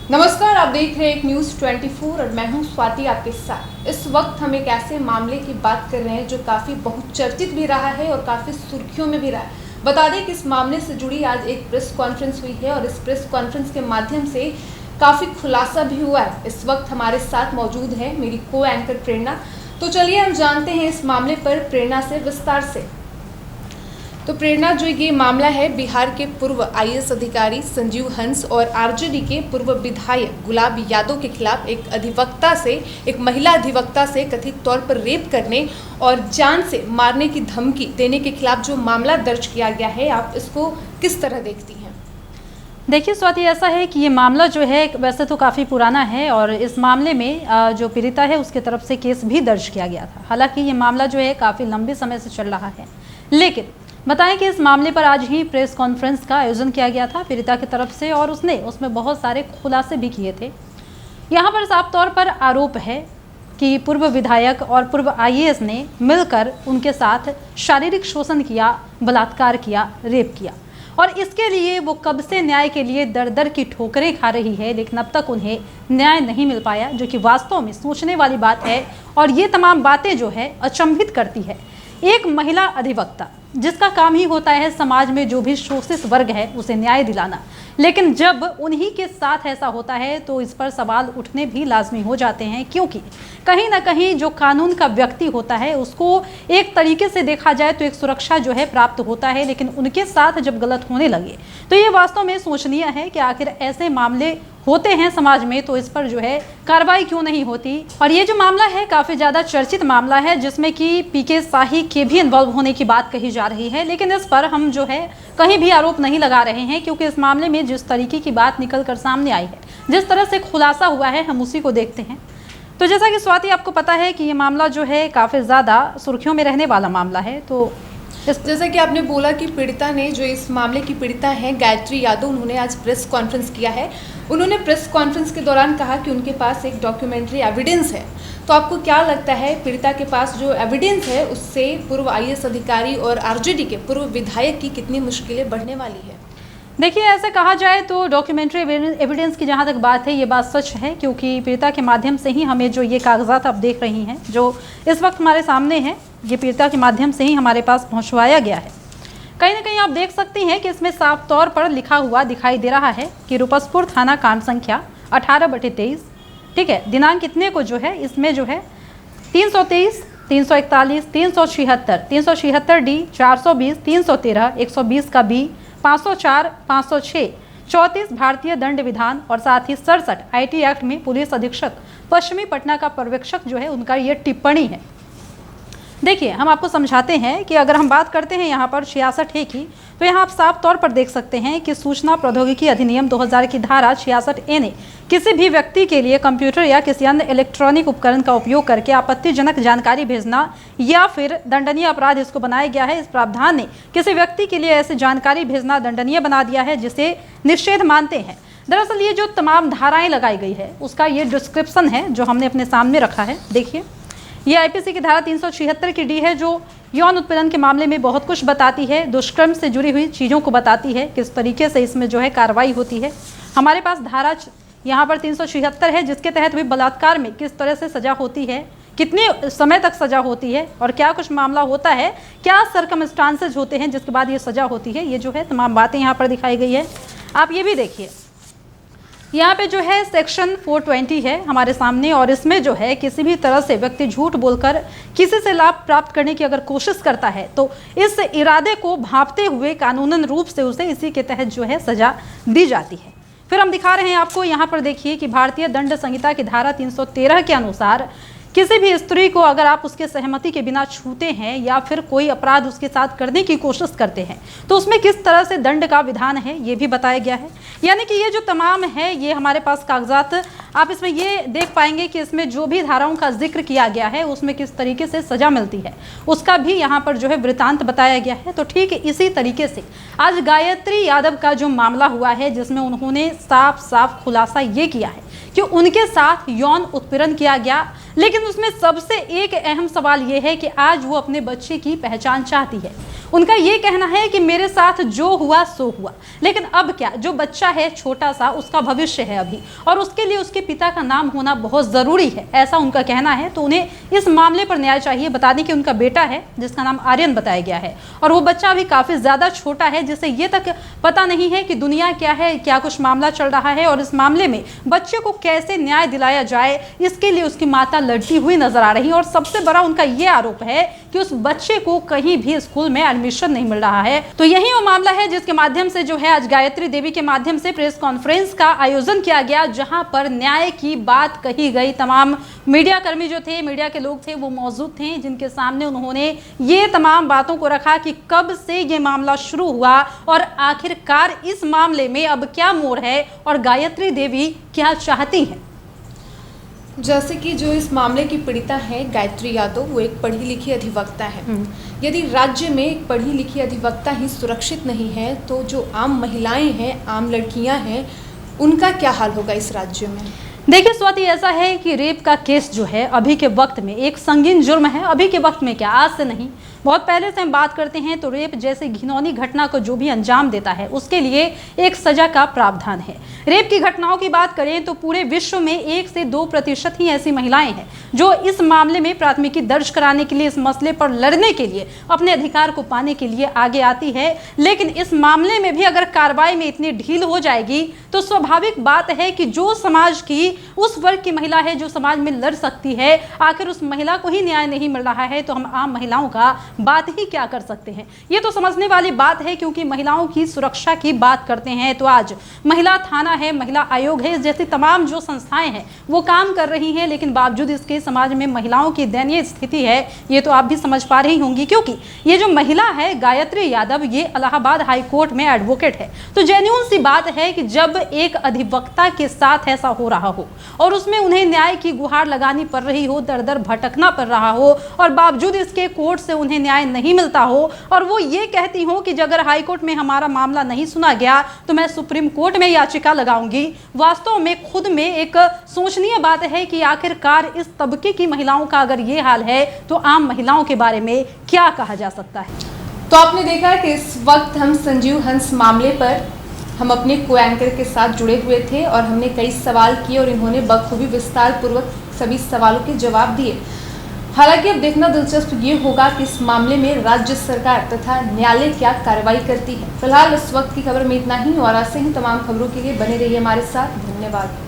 नमस्कार, आप देख रहे हैं एक न्यूज़ 24 और मैं हूं स्वाति आपके साथ। इस वक्त हम एक ऐसे मामले की बात कर रहे हैं जो काफ़ी बहुचर्चित भी रहा है और काफ़ी सुर्खियों में भी रहा है। बता दें कि इस मामले से जुड़ी आज एक प्रेस कॉन्फ्रेंस हुई है और इस प्रेस कॉन्फ्रेंस के माध्यम से काफ़ी खुलासा भी हुआ है। इस वक्त हमारे साथ मौजूद है मेरी को एंकर प्रेरणा। तो चलिए हम जानते हैं इस मामले पर प्रेरणा से विस्तार से। तो प्रेरणा, जो ये मामला है बिहार के पूर्व आईएएस अधिकारी संजीव हंस और आरजेडी के पूर्व विधायक गुलाब यादव के खिलाफ एक महिला अधिवक्ता से कथित तौर पर रेप करने और जान से मारने की धमकी देने के खिलाफ जो मामला दर्ज किया गया है, आप इसको किस तरह देखती हैं? देखिए स्वाति, ऐसा है कि ये मामला जो है वैसे तो काफ़ी पुराना है और इस मामले में जो पीड़िता है उसके तरफ से केस भी दर्ज किया गया था। हालांकि ये मामला जो है काफ़ी लंबे समय से चल रहा है, लेकिन बताएं कि इस मामले पर आज ही प्रेस कॉन्फ्रेंस का आयोजन किया गया था पीड़िता की तरफ से और उसमें बहुत सारे खुलासे भी किए थे। यहाँ पर साफ तौर पर आरोप है कि पूर्व विधायक और पूर्व आईएएस ने मिलकर उनके साथ शारीरिक शोषण किया, बलात्कार किया, रेप किया और इसके लिए वो कब से न्याय के लिए दर दर की ठोकरें खा रही है, लेकिन अब तक उन्हें न्याय नहीं मिल पाया, जो कि वास्तव में सोचने वाली बात है। और ये तमाम बातें जो है अचंभित करती है। एक महिला अधिवक्ता जिसका काम ही होता है समाज में जो भी शोषित वर्ग है उसे न्याय दिलाना, लेकिन जब उन्हीं के साथ ऐसा होता है तो इस पर सवाल उठने भी लाजमी हो जाते हैं, क्योंकि कहीं ना कहीं जो कानून का व्यक्ति होता है उसको एक तरीके से देखा जाए तो एक सुरक्षा जो है प्राप्त होता है, लेकिन उनके साथ जब गलत होने लगे तो ये वास्तव में सोचनीय है कि आखिर ऐसे मामले होते हैं समाज में तो इस पर जो है कार्रवाई क्यों नहीं होती। और ये जो मामला है काफ़ी ज़्यादा चर्चित मामला है, जिसमें कि पीके शाही के भी इन्वॉल्व होने की बात कही जा रही है, लेकिन इस पर हम जो है कहीं भी आरोप नहीं लगा रहे हैं, क्योंकि इस मामले में जिस तरीके की बात निकल कर सामने आई है, जिस तरह से खुलासा हुआ है, हम उसी को देखते हैं। तो जैसा कि स्वाति आपको पता है कि ये मामला जो है काफ़ी ज़्यादा सुर्खियों में रहने वाला मामला है। तो जैसा कि आपने बोला कि पीड़िता ने, जो इस मामले की पीड़िता हैं गायत्री यादव, उन्होंने आज प्रेस कॉन्फ्रेंस किया है। उन्होंने प्रेस कॉन्फ्रेंस के दौरान कहा कि उनके पास एक डॉक्यूमेंट्री एविडेंस है। तो आपको क्या लगता है पीड़िता के पास जो एविडेंस है उससे पूर्व आईएएस अधिकारी और आरजेडी के पूर्व विधायक की कितनी मुश्किलें बढ़ने वाली है? देखिए, ऐसे कहा जाए तो डॉक्यूमेंट्री एविडेंस की जहाँ तक बात है, ये बात सच है, क्योंकि पीड़िता के माध्यम से ही हमें जो ये कागजात आप देख रही हैं जो इस वक्त हमारे सामने हैं, ये पीड़िता के माध्यम से ही हमारे पास पहुँचवाया गया है। कहीं ना कहीं आप देख सकती हैं कि इसमें साफ तौर पर लिखा हुआ दिखाई दे रहा है कि रूपसपुर थाना कांड संख्या 18/23, ठीक है, दिनांक कितने को जो है इसमें जो है 323, 341, 376, 376 डी, 420, 313, 120 का बी, 504, 506, 34 भारतीय दंड विधान और साथ ही 67 आईटी एक्ट में पुलिस अधीक्षक पश्चिमी पटना का पर्यवेक्षक जो है उनका ये टिप्पणी है। देखिए, हम आपको समझाते हैं कि अगर हम बात करते हैं यहाँ पर 66A की, तो यहाँ आप साफ तौर पर देख सकते हैं कि सूचना प्रौद्योगिकी अधिनियम 2000 की धारा 66A ने किसी भी व्यक्ति के लिए कंप्यूटर या किसी अन्य इलेक्ट्रॉनिक उपकरण का उपयोग करके आपत्तिजनक जानकारी भेजना या फिर दंडनीय अपराध इसको बनाया गया है। इस प्रावधान ने किसी व्यक्ति के लिए ऐसी जानकारी भेजना दंडनीय बना दिया है जिसे निषेध मानते हैं। दरअसल ये जो तमाम धाराएं लगाई गई है उसका ये डिस्क्रिप्शन है जो हमने अपने सामने रखा है। देखिए, ये आईपीसी की धारा 376 की डी है जो यौन उत्पीड़न के मामले में बहुत कुछ बताती है, दुष्कर्म से जुड़ी हुई चीज़ों को बताती है, किस तरीके से इसमें जो है कार्रवाई होती है। हमारे पास धारा यहाँ पर 376 है जिसके तहत हुई बलात्कार में किस तरह से सज़ा होती है, कितने समय तक सज़ा होती है और क्या कुछ मामला होता है, क्या सर्कमस्टांसेज होते हैं जिसके बाद ये सज़ा होती है। ये जो है तमाम बातें यहाँ पर दिखाई गई है। आप ये भी देखिए, यहाँ पे जो है सेक्शन 420 है हमारे सामने और इसमें जो है किसी भी तरह से व्यक्ति झूठ बोलकर किसी से लाभ प्राप्त करने की अगर कोशिश करता है तो इस इरादे को भांपते हुए कानूनन रूप से उसे इसी के तहत जो है सजा दी जाती है। फिर हम दिखा रहे हैं आपको यहाँ पर, देखिए कि भारतीय दंड संहिता की धारा 313 के अनुसार किसी भी स्त्री को अगर आप उसके सहमति के बिना छूते हैं या फिर कोई अपराध उसके साथ करने की कोशिश करते हैं तो उसमें किस तरह से दंड का विधान है ये भी बताया गया है। यानी कि ये जो तमाम है ये हमारे पास कागजात, आप इसमें ये देख पाएंगे कि इसमें जो भी धाराओं का जिक्र किया गया है उसमें किस तरीके से सजा मिलती है उसका भी यहाँ पर जो है वृतांत बताया गया है। तो ठीक इसी तरीके से आज गायत्री यादव का जो मामला हुआ है जिसमें उन्होंने साफ साफ खुलासा ये किया है कि उनके साथ यौन उत्पीड़न किया गया, लेकिन उसमें सबसे एक अहम सवाल ये है कि आज वो अपने बच्चे की पहचान चाहती है। उनका ये कहना है कि मेरे साथ जो हुआ सो हुआ, लेकिन अब क्या, जो बच्चा है छोटा सा, उसका भविष्य है अभी, और उसके लिए उसके पिता का नाम होना बहुत ज़रूरी है, ऐसा उनका कहना है। तो उन्हें इस मामले पर न्याय चाहिए। बता दें कि उनका बेटा है जिसका नाम आर्यन बताया गया है, और वो बच्चा अभी काफ़ी ज़्यादा छोटा है जिसे ये तक पता नहीं है कि दुनिया क्या है, क्या कुछ मामला चल रहा है, और इस मामले में बच्चे को कैसे न्याय दिलाया जाए, इसके लिए उसकी माता लड़ती हुई नजर आ रही है। और सबसे बड़ा उनका ये आरोप है कि उस बच्चे को कहीं भी स्कूल में एडमिशन नहीं मिल रहा है। तो यही वो मामला है जिसके माध्यम से जो है आज गायत्री देवी के माध्यम से प्रेस कॉन्फ्रेंस का आयोजन किया गया, जहां पर न्याय की बात कही गई। तमाम मीडिया कर्मी जो थे, मीडिया के लोग थे, वो मौजूद थे, जिनके सामने उन्होंने ये तमाम बातों को रखा कि कब से ये मामला शुरू हुआ और आखिरकार इस मामले में अब क्या मोड़ है और गायत्री देवी क्या चाहती हैं। जैसे कि जो इस मामले की पीड़िता है गायत्री यादव, वो एक पढ़ी लिखी अधिवक्ता है। यदि राज्य में एक पढ़ी लिखी अधिवक्ता ही सुरक्षित नहीं है, तो जो आम महिलाएं हैं, आम लड़कियां हैं, उनका क्या हाल होगा इस राज्य में। देखिए स्वाति, ऐसा है कि रेप का केस जो है अभी के वक्त में एक संगीन जुर्म है। अभी के वक्त में क्या, आज से नहीं, बहुत पहले से हम बात करते हैं तो रेप जैसे घिनौनी घटना को जो भी अंजाम देता है उसके लिए एक सजा का प्रावधान है। रेप की घटनाओं की बात करें तो पूरे विश्व में 1 से 2% ही ऐसी महिलाएं हैं जो इस मामले में प्राथमिकी दर्ज कराने के लिए, इस मसले पर लड़ने के लिए, अपने अधिकार को पाने के लिए आगे आती है। लेकिन इस मामले में भी अगर कार्रवाई में इतनी ढील हो जाएगी तो स्वाभाविक बात है कि जो समाज की उस वर्ग की महिला है जो समाज में लड़ सकती है, आखिर उस महिला को ही न्याय नहीं मिल रहा है तो हम आम महिलाओं का बात ही क्या कर सकते हैं। ये तो समझने वाली बात है, क्योंकि महिलाओं की सुरक्षा की बात करते हैं तो आज महिला थाना है, महिला आयोग है, जैसी तमाम जो संस्थाएं हैं वो काम कर रही हैं। लेकिन बावजूद इसके समाज में महिलाओं की दयनीय स्थिति है, ये तो आप भी समझ पा रही होंगी, क्योंकि ये जो महिला है गायत्री यादव, ये इलाहाबाद हाई कोर्ट में एडवोकेट है। तो जेन्युइन सी बात है कि जब एक अधिवक्ता के साथ ऐसा हो रहा हो और उसमें उन्हें न्याय की गुहार लगानी पड़ रही हो, दर दर भटकना पड़ रहा हो, और बावजूद इसके कोर्ट से उन्हें न्याय नहीं मिलता हो, और वो ये कहती हो कि अगर हाई कोर्ट में हमारा मामला नहीं सुना गया तो मैं सुप्रीम कोर्ट में याचिका लगाऊंगी। वास्तव में खुद में एक सोचनीय बात है कि आखिरकार इस तबके की महिलाओं का अगर ये हाल है तो आम महिलाओं के बारे में क्या कहा जा सकता है। तो आपने देखा कि इस वक्त हम संजीव हंस मामले पर हम अपने को एंकर के साथ जुड़े हुए थे और हमने कई सवाल किए और इन्होंने बखूबी विस्तार पूर्वक सभी सवालों के जवाब दिए। हालांकि अब देखना दिलचस्प ये होगा कि इस मामले में राज्य सरकार तथा न्यायालय क्या कार्रवाई करती है। फिलहाल इस वक्त की खबर में इतना ही, और ऐसे ही तमाम खबरों के लिए बने रहिए हमारे साथ। धन्यवाद।